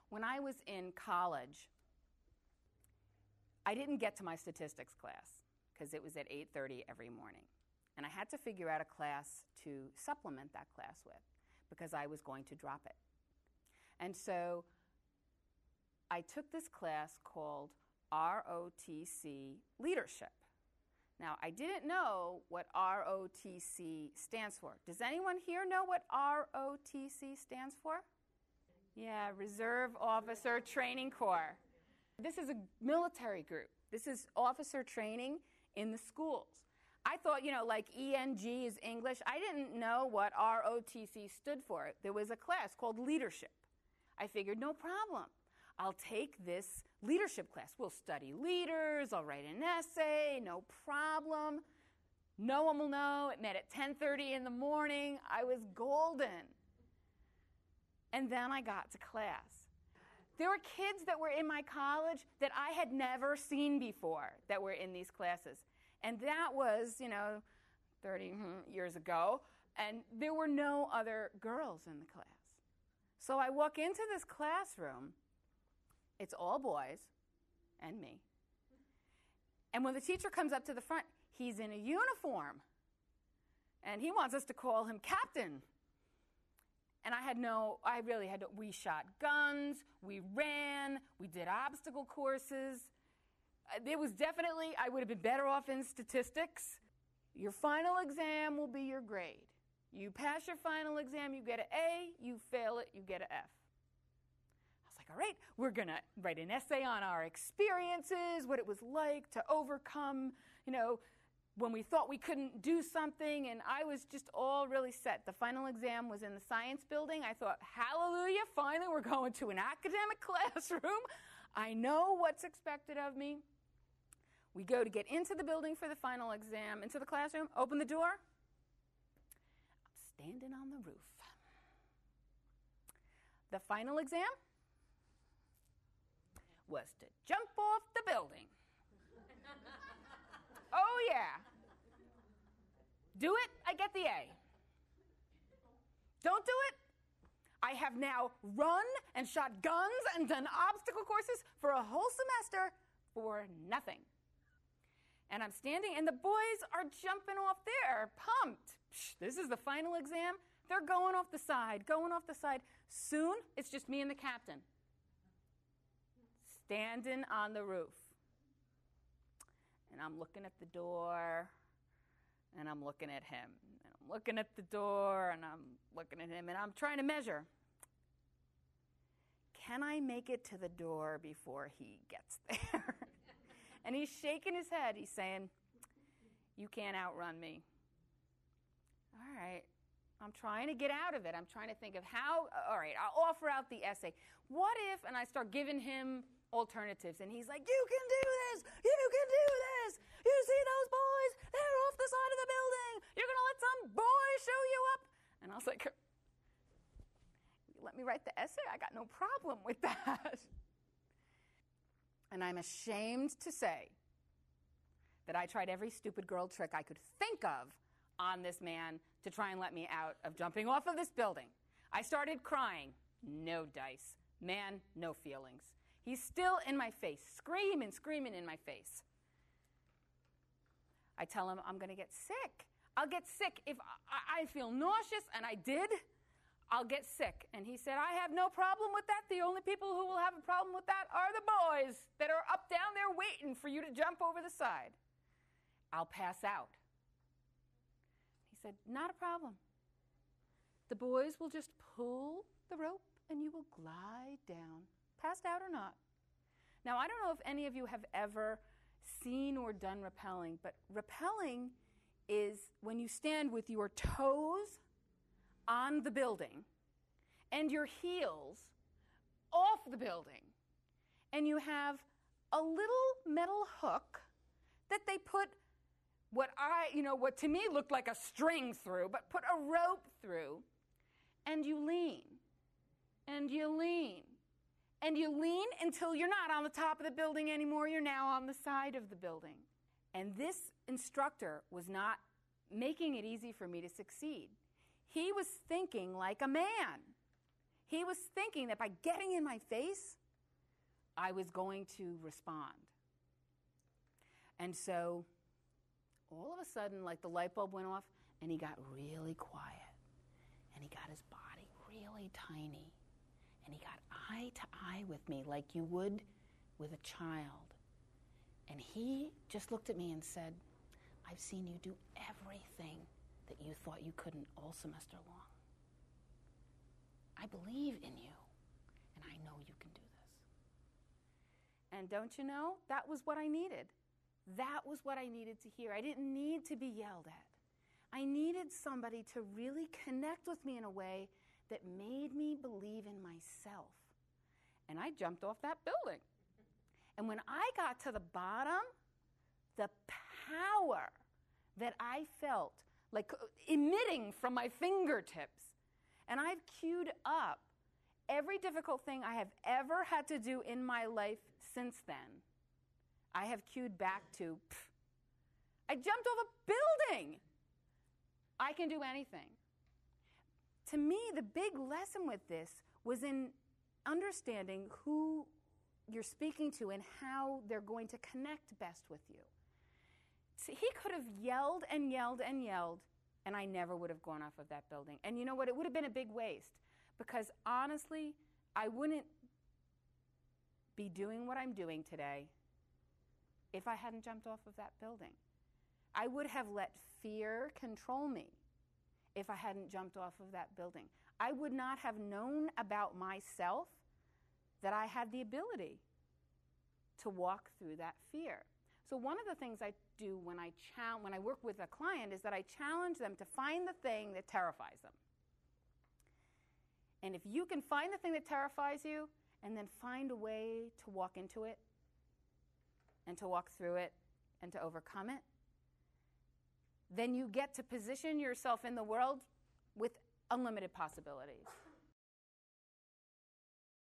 When I was in college, I didn't get to my statistics class because it was at 8:30 every morning. And I had to figure out a class to supplement that class with because I was going to drop it. And so I took this class called ROTC Leadership. Now, I didn't know what ROTC stands for. Does anyone here know what ROTC stands for? Yeah, Reserve Officer Training Corps. This is a military group. This is officer training in the schools. I thought, like ENG is English. I didn't know what ROTC stood for. There was a class called Leadership. I figured, no problem. I'll take this leadership class. We'll study leaders. I'll write an essay. No problem. No one will know. It met at 10:30 in the morning. I was golden. And then I got to class. There were kids that were in my college that I had never seen before that were in these classes. And that was, 30 years ago. And there were no other girls in the class. So I walk into this classroom. It's all boys and me. And when the teacher comes up to the front, he's in a uniform. And he wants us to call him captain. And we shot guns, we ran, we did obstacle courses. There was definitely, I would have been better off in statistics. Your final exam will be your grade. You pass your final exam, you get an A. You fail it, you get an F. I was like, all right, we're going to write an essay on our experiences, what it was like to overcome, when we thought we couldn't do something. And I was just all really set. The final exam was in the science building. I thought, hallelujah, finally we're going to an academic classroom. I know what's expected of me. We go to get into the building for the final exam, into the classroom, open the door. I'm standing on the roof. The final exam was to jump off the building. Oh, yeah. Do it, I get the A. Don't do it, I have now run and shot guns and done obstacle courses for a whole semester for nothing. And I'm standing, and the boys are jumping off there, pumped. This is the final exam. They're going off the side. Soon, it's just me and the captain, standing on the roof. And I'm looking at the door, and I'm looking at him. And I'm looking at the door, and I'm looking at him, and I'm trying to measure. Can I make it to the door before he gets there? And he's shaking his head. He's saying, you can't outrun me. All right. I'm trying to get out of it. I'm trying to think of how, all right, I'll offer out the essay. What if, and I start giving him alternatives, and he's like, you can do this. You can do this. You see those boys? They're off the side of the building. You're going to let some boy show you up? And I was like, let me write the essay. I got no problem with that. And I'm ashamed to say that I tried every stupid girl trick I could think of on this man to try and let me out of jumping off of this building. I started crying. No dice. Man, no feelings. He's still in my face, screaming in my face. I tell him I'm going to get sick. I'll get sick if I feel nauseous, and I did. I'll get sick. And he said, I have no problem with that. The only people who will have a problem with that are the boys that are up down there waiting for you to jump over the side. I'll pass out. He said, not a problem. The boys will just pull the rope and you will glide down, passed out or not. Now, I don't know if any of you have ever seen or done rappelling, but rappelling is when you stand with your toes on the building and your heels off the building, and you have a little metal hook that they put what to me looked like a string through, but put a rope through, and you lean, and you lean, and you lean until you're not on the top of the building anymore, you're now on the side of the building. And this instructor was not making it easy for me to succeed. He was thinking like a man. He was thinking that by getting in my face, I was going to respond. And so all of a sudden, like the light bulb went off, and he got really quiet. And he got his body really tiny. And he got eye to eye with me like you would with a child. And he just looked at me and said, I've seen you do everything that you thought you couldn't all semester long. I believe in you, and I know you can do this. And don't you know, that was what I needed. That was what I needed to hear. I didn't need to be yelled at. I needed somebody to really connect with me in a way that made me believe in myself. And I jumped off that building. And when I got to the bottom, the power that I felt, like emitting from my fingertips, and I've queued up every difficult thing I have ever had to do in my life since then. I have queued back to, I jumped off a building. I can do anything. To me, the big lesson with this was in understanding who you're speaking to and how they're going to connect best with you. See, he could have yelled and yelled and yelled, and I never would have gone off of that building. And you know what? It would have been a big waste, because honestly, I wouldn't be doing what I'm doing today if I hadn't jumped off of that building. I would have let fear control me if I hadn't jumped off of that building. I would not have known about myself that I had the ability to walk through that fear. So one of the things I do when I work with a client is that I challenge them to find the thing that terrifies them. And if you can find the thing that terrifies you and then find a way to walk into it and to walk through it and to overcome it, then you get to position yourself in the world with unlimited possibilities.